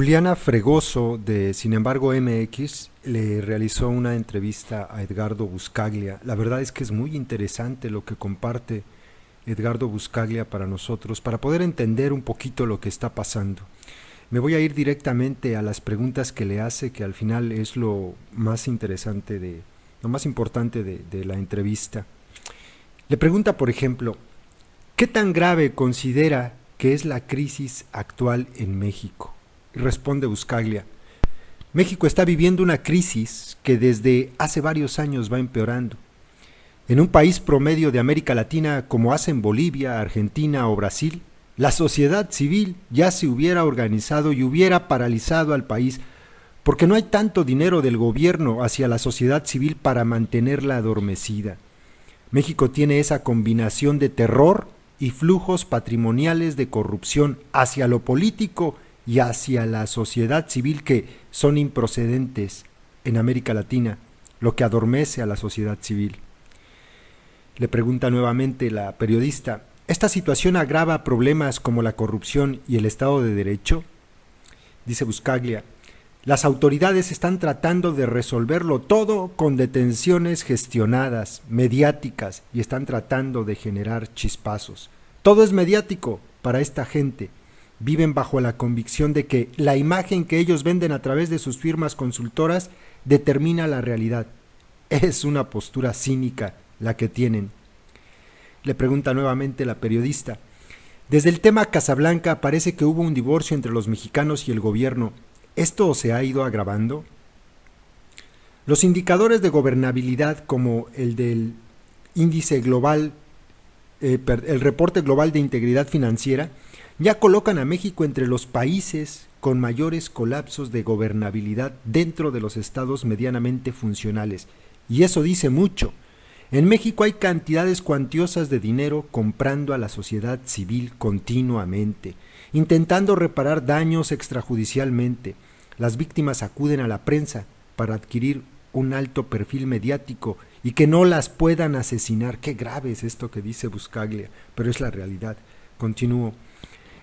Juliana Fregoso de Sin embargo MX le realizó una entrevista a Edgardo Buscaglia. La verdad es que es muy interesante lo que comparte Edgardo Buscaglia para nosotros, para poder entender un poquito lo que está pasando. Me voy a ir directamente a las preguntas que le hace, que al final es lo más interesante, lo más importante de la entrevista. Le pregunta, por ejemplo, ¿qué tan grave considera que es la crisis actual en México? Y responde Buscaglia: México está viviendo una crisis que desde hace varios años va empeorando. En un país promedio de América Latina como hacen Bolivia, Argentina o Brasil, la sociedad civil ya se hubiera organizado y hubiera paralizado al país, porque no hay tanto dinero del gobierno hacia la sociedad civil para mantenerla adormecida. México tiene esa combinación de terror y flujos patrimoniales de corrupción hacia lo político y hacia la sociedad civil que son improcedentes en América Latina, lo que adormece a la sociedad civil. Le pregunta nuevamente la periodista: ¿esta situación agrava problemas como la corrupción y el Estado de Derecho? Dice Buscaglia: las autoridades están tratando de resolverlo todo con detenciones gestionadas, mediáticas, y están tratando de generar chispazos. Todo es mediático para esta gente. Viven bajo la convicción de que la imagen que ellos venden a través de sus firmas consultoras determina la realidad. Es una postura cínica la que tienen. Le pregunta nuevamente la periodista: desde el tema Casablanca parece que hubo un divorcio entre los mexicanos y el gobierno. ¿Esto se ha ido agravando? Los indicadores de gobernabilidad, como el del índice global, el reporte global de integridad financiera, ya colocan a México entre los países con mayores colapsos de gobernabilidad dentro de los estados medianamente funcionales. Y eso dice mucho. En México hay cantidades cuantiosas de dinero comprando a la sociedad civil continuamente, intentando reparar daños extrajudicialmente. Las víctimas acuden a la prensa para adquirir un alto perfil mediático y que no las puedan asesinar. Qué grave es esto que dice Buscaglia, pero es la realidad. Continúo.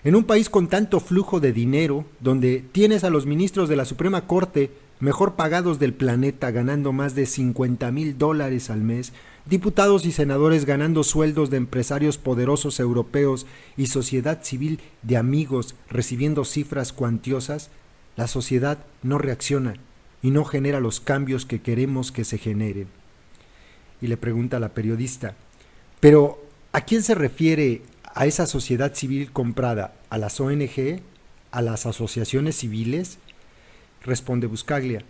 En un país con tanto flujo de dinero, donde tienes a los ministros de la Suprema Corte mejor pagados del planeta ganando más de $50,000 al mes, diputados y senadores ganando sueldos de empresarios poderosos europeos y sociedad civil de amigos recibiendo cifras cuantiosas, la sociedad no reacciona y no genera los cambios que queremos que se generen. Y le pregunta a la periodista: ¿pero a quién se refiere a esa sociedad civil comprada? ¿A las ONG? ¿A las asociaciones civiles? Responde Buscaglia: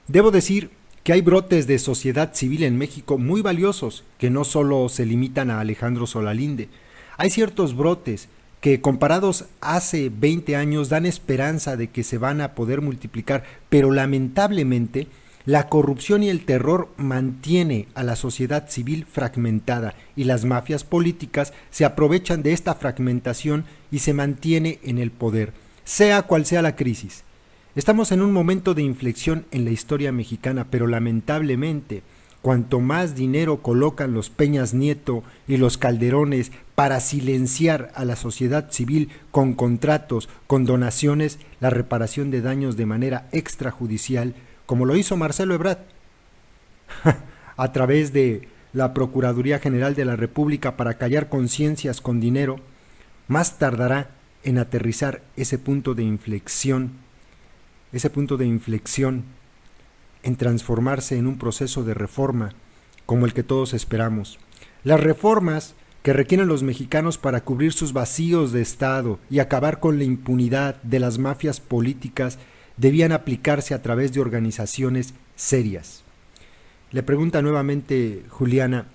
debo decir que hay brotes de sociedad civil en México muy valiosos, que no solo se limitan a Alejandro Solalinde. Hay ciertos brotes que, comparados hace 20 años, dan esperanza de que se van a poder multiplicar, pero lamentablemente la corrupción y el terror mantiene a la sociedad civil fragmentada y las mafias políticas se aprovechan de esta fragmentación y se mantiene en el poder, sea cual sea la crisis. Estamos en un momento de inflexión en la historia mexicana, pero lamentablemente, cuanto más dinero colocan los Peñas Nieto y los Calderones para silenciar a la sociedad civil con contratos, con donaciones, la reparación de daños de manera extrajudicial, como lo hizo Marcelo Ebrard, a través de la Procuraduría General de la República para callar conciencias con dinero, más tardará en aterrizar ese punto de inflexión, en transformarse en un proceso de reforma como el que todos esperamos. Las reformas que requieren los mexicanos para cubrir sus vacíos de Estado y acabar con la impunidad de las mafias políticas debían aplicarse a través de organizaciones serias. Le pregunta nuevamente Juliana: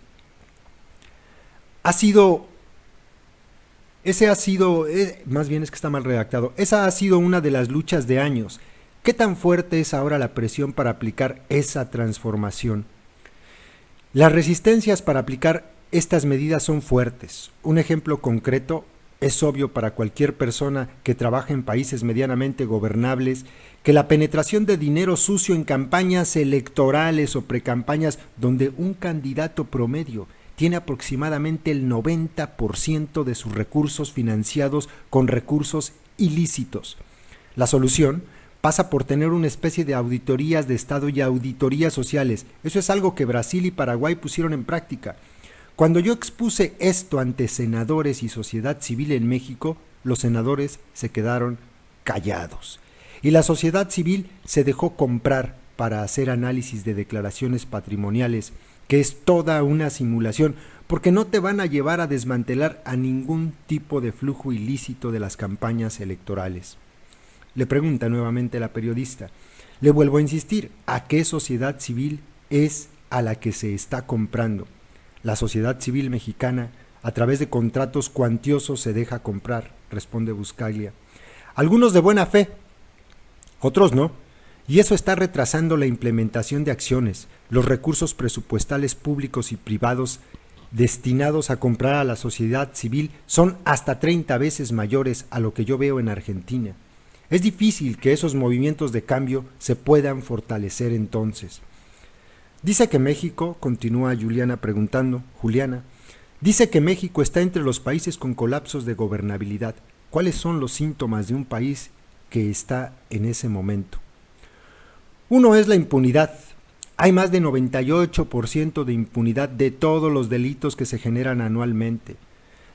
esa ha sido una de las luchas de años. ¿Qué tan fuerte es ahora la presión para aplicar esa transformación? Las resistencias para aplicar estas medidas son fuertes. Un ejemplo concreto es obvio para cualquier persona que trabaja en países medianamente gobernables que la penetración de dinero sucio en campañas electorales o precampañas donde un candidato promedio tiene aproximadamente el 90% de sus recursos financiados con recursos ilícitos. La solución pasa por tener una especie de auditorías de Estado y auditorías sociales. Eso es algo que Brasil y Paraguay pusieron en práctica. Cuando yo expuse esto ante senadores y sociedad civil en México, los senadores se quedaron callados. Y la sociedad civil se dejó comprar para hacer análisis de declaraciones patrimoniales, que es toda una simulación, porque no te van a llevar a desmantelar a ningún tipo de flujo ilícito de las campañas electorales. Le pregunta nuevamente la periodista. Le vuelvo a insistir, ¿a qué sociedad civil es a la que se está comprando? La sociedad civil mexicana, a través de contratos cuantiosos, se deja comprar, responde Buscaglia. Algunos de buena fe, otros no, y eso está retrasando la implementación de acciones. Los recursos presupuestales públicos y privados destinados a comprar a la sociedad civil son hasta 30 veces mayores a lo que yo veo en Argentina. Es difícil que esos movimientos de cambio se puedan fortalecer entonces. Dice que México, continúa Juliana preguntando, dice que México está entre los países con colapsos de gobernabilidad. ¿Cuáles son los síntomas de un país que está en ese momento? Uno es la impunidad. Hay más de 98% de impunidad de todos los delitos que se generan anualmente.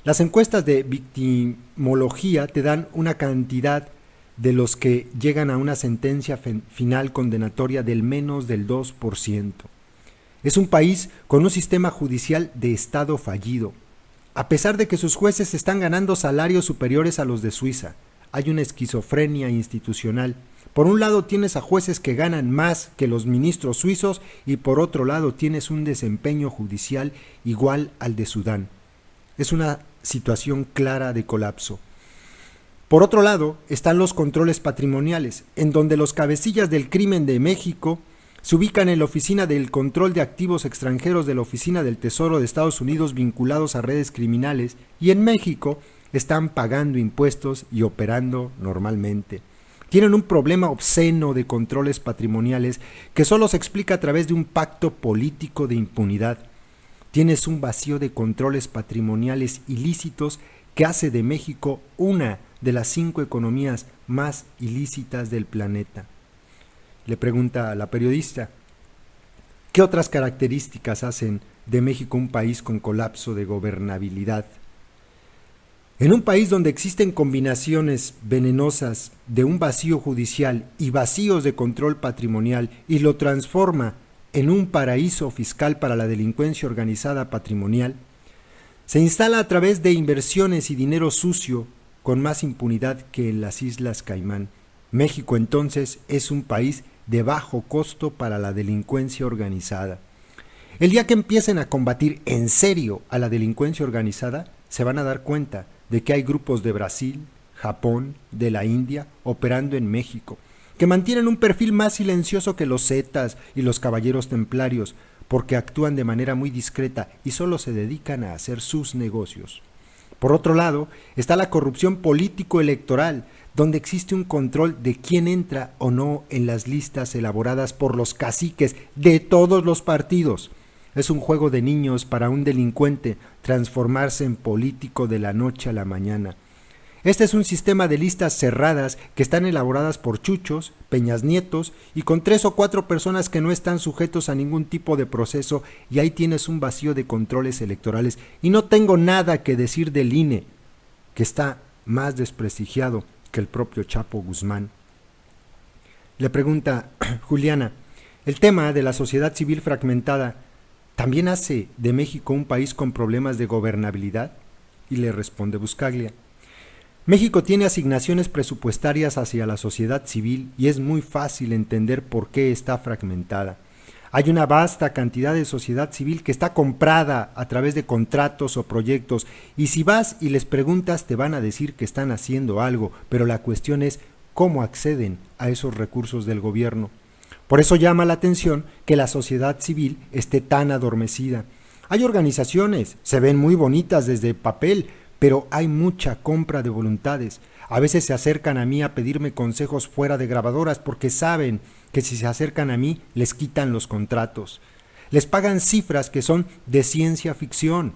Las encuestas de victimología te dan una cantidad de los que llegan a una sentencia final condenatoria del menos del 2%. Es un país con un sistema judicial de Estado fallido. A pesar de que sus jueces están ganando salarios superiores a los de Suiza, hay una esquizofrenia institucional. Por un lado tienes a jueces que ganan más que los ministros suizos y por otro lado tienes un desempeño judicial igual al de Sudán. Es una situación clara de colapso. Por otro lado, están los controles patrimoniales, en donde los cabecillas del crimen de México se ubican en la Oficina del Control de Activos Extranjeros de la Oficina del Tesoro de Estados Unidos vinculados a redes criminales y en México están pagando impuestos y operando normalmente. Tienen un problema obsceno de controles patrimoniales que solo se explica a través de un pacto político de impunidad. Tienes un vacío de controles patrimoniales ilícitos que hace de México una de las 5 economías más ilícitas del planeta. Le pregunta a la periodista, ¿qué otras características hacen de México un país con colapso de gobernabilidad? En un país donde existen combinaciones venenosas de un vacío judicial y vacíos de control patrimonial y lo transforma en un paraíso fiscal para la delincuencia organizada patrimonial, se instala a través de inversiones y dinero sucio con más impunidad que en las Islas Caimán. México entonces es un país de bajo costo para la delincuencia organizada. El día que empiecen a combatir en serio a la delincuencia organizada, se van a dar cuenta de que hay grupos de Brasil, Japón, de la India, operando en México, que mantienen un perfil más silencioso que los Zetas y los caballeros templarios, porque actúan de manera muy discreta y solo se dedican a hacer sus negocios. Por otro lado, está la corrupción político-electoral, donde existe un control de quién entra o no en las listas elaboradas por los caciques de todos los partidos. Es un juego de niños para un delincuente transformarse en político de la noche a la mañana. Este es un sistema de listas cerradas que están elaboradas por chuchos, peñas nietos y con 3 o 4 personas que no están sujetos a ningún tipo de proceso y ahí tienes un vacío de controles electorales. Y no tengo nada que decir del INE, que está más desprestigiado que el propio Chapo Guzmán. Le pregunta Juliana, ¿el tema de la sociedad civil fragmentada también hace de México un país con problemas de gobernabilidad? Y le responde Buscaglia, México tiene asignaciones presupuestarias hacia la sociedad civil y es muy fácil entender por qué está fragmentada. Hay una vasta cantidad de sociedad civil que está comprada a través de contratos o proyectos y si vas y les preguntas te van a decir que están haciendo algo, pero la cuestión es cómo acceden a esos recursos del gobierno. Por eso llama la atención que la sociedad civil esté tan adormecida. Hay organizaciones, se ven muy bonitas desde papel, pero hay mucha compra de voluntades. A veces se acercan a mí a pedirme consejos fuera de grabadoras porque saben que si se acercan a mí les quitan los contratos. Les pagan cifras que son de ciencia ficción.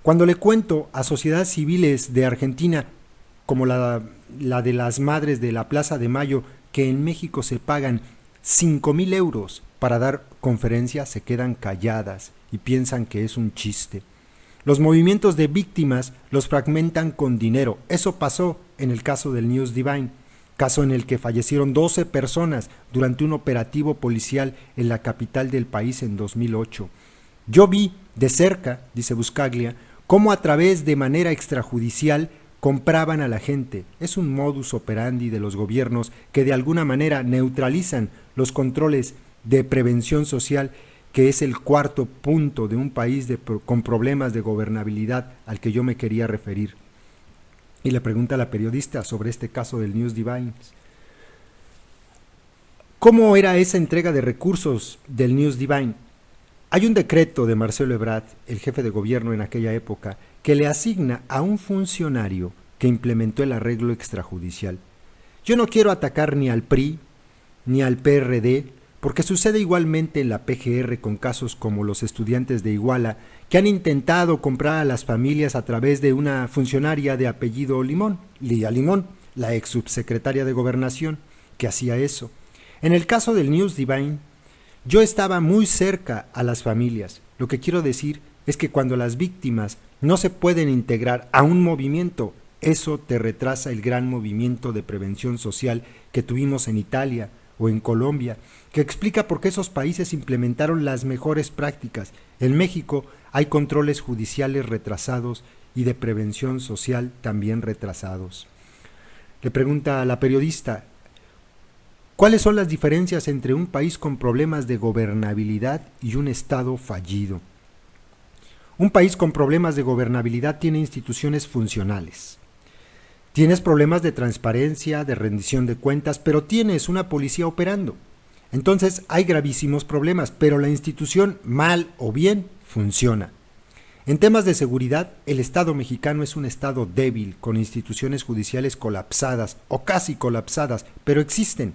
Cuando le cuento a sociedades civiles de Argentina como la de las madres de la Plaza de Mayo, que en México se pagan 5,000 euros para dar conferencias, se quedan calladas y piensan que es un chiste. Los movimientos de víctimas los fragmentan con dinero. Eso pasó en el caso del News Divine, caso en el que fallecieron 12 personas durante un operativo policial en la capital del país en 2008. Yo vi de cerca, dice Buscaglia, cómo a través de manera extrajudicial compraban a la gente. Es un modus operandi de los gobiernos que de alguna manera neutralizan los controles de prevención social, que es el cuarto punto de un país con problemas de gobernabilidad al que yo me quería referir. Y le pregunta a la periodista sobre este caso del News Divine. ¿Cómo era esa entrega de recursos del News Divine? Hay un decreto de Marcelo Ebrard, el jefe de gobierno en aquella época, que le asigna a un funcionario que implementó el arreglo extrajudicial. Yo no quiero atacar ni al PRI ni al PRD, porque sucede igualmente en la PGR con casos como los estudiantes de Iguala, que han intentado comprar a las familias a través de una funcionaria de apellido Limón, Lía Limón, la ex subsecretaria de Gobernación, que hacía eso. En el caso del News Divine, yo estaba muy cerca a las familias. Lo que quiero decir es que cuando las víctimas no se pueden integrar a un movimiento, eso te retrasa el gran movimiento de prevención social que tuvimos en Italia o en Colombia, que explica por qué esos países implementaron las mejores prácticas. En México hay controles judiciales retrasados y de prevención social también retrasados. Le pregunta a la periodista, ¿cuáles son las diferencias entre un país con problemas de gobernabilidad y un Estado fallido? Un país con problemas de gobernabilidad tiene instituciones funcionales. Tienes problemas de transparencia, de rendición de cuentas, pero tienes una policía operando. Entonces hay gravísimos problemas, pero la institución, mal o bien, funciona. En temas de seguridad, el Estado mexicano es un Estado débil, con instituciones judiciales colapsadas o casi colapsadas, pero existen.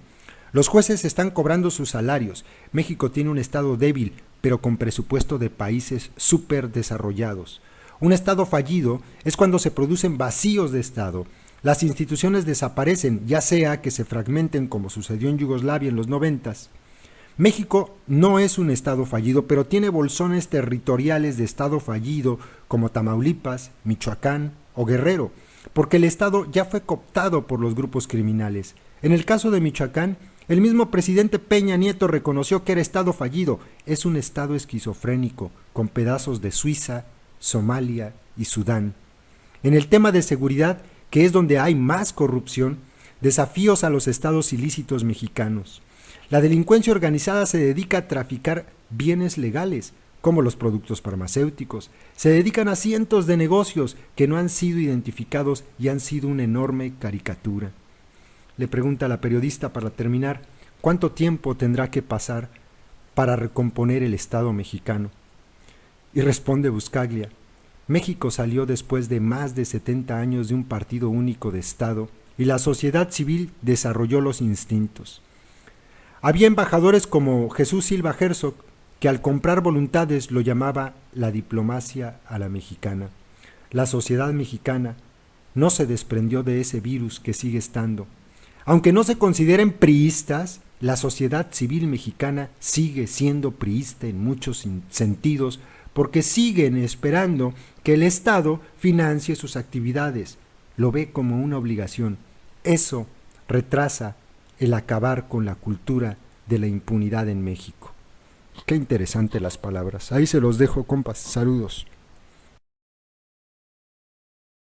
Los jueces están cobrando sus salarios. México tiene un Estado débil, pero con presupuesto de países súper desarrollados. Un Estado fallido es cuando se producen vacíos de Estado. Las instituciones desaparecen, ya sea que se fragmenten como sucedió en Yugoslavia en los 90s. México no es un Estado fallido, pero tiene bolsones territoriales de Estado fallido como Tamaulipas, Michoacán o Guerrero, porque el Estado ya fue cooptado por los grupos criminales. En el caso de Michoacán, el mismo presidente Peña Nieto reconoció que era Estado fallido. Es un Estado esquizofrénico, con pedazos de Suiza, Somalia y Sudán. En el tema de seguridad, que es donde hay más corrupción, desafíos a los estados ilícitos mexicanos. La delincuencia organizada se dedica a traficar bienes legales, como los productos farmacéuticos. Se dedican a cientos de negocios que no han sido identificados y han sido una enorme caricatura. Le pregunta a la periodista para terminar, ¿cuánto tiempo tendrá que pasar para recomponer el Estado mexicano? Y responde Buscaglia, México salió después de más de 70 años de un partido único de Estado y la sociedad civil desarrolló los instintos. Había embajadores como Jesús Silva Herzog, que al comprar voluntades lo llamaba la diplomacia a la mexicana. La sociedad mexicana no se desprendió de ese virus que sigue estando. Aunque no se consideren priistas, la sociedad civil mexicana sigue siendo priista en muchos sentidos, porque siguen esperando que el Estado financie sus actividades. Lo ve como una obligación. Eso retrasa el acabar con la cultura de la impunidad en México. Qué interesante las palabras. Ahí se los dejo, compas. Saludos.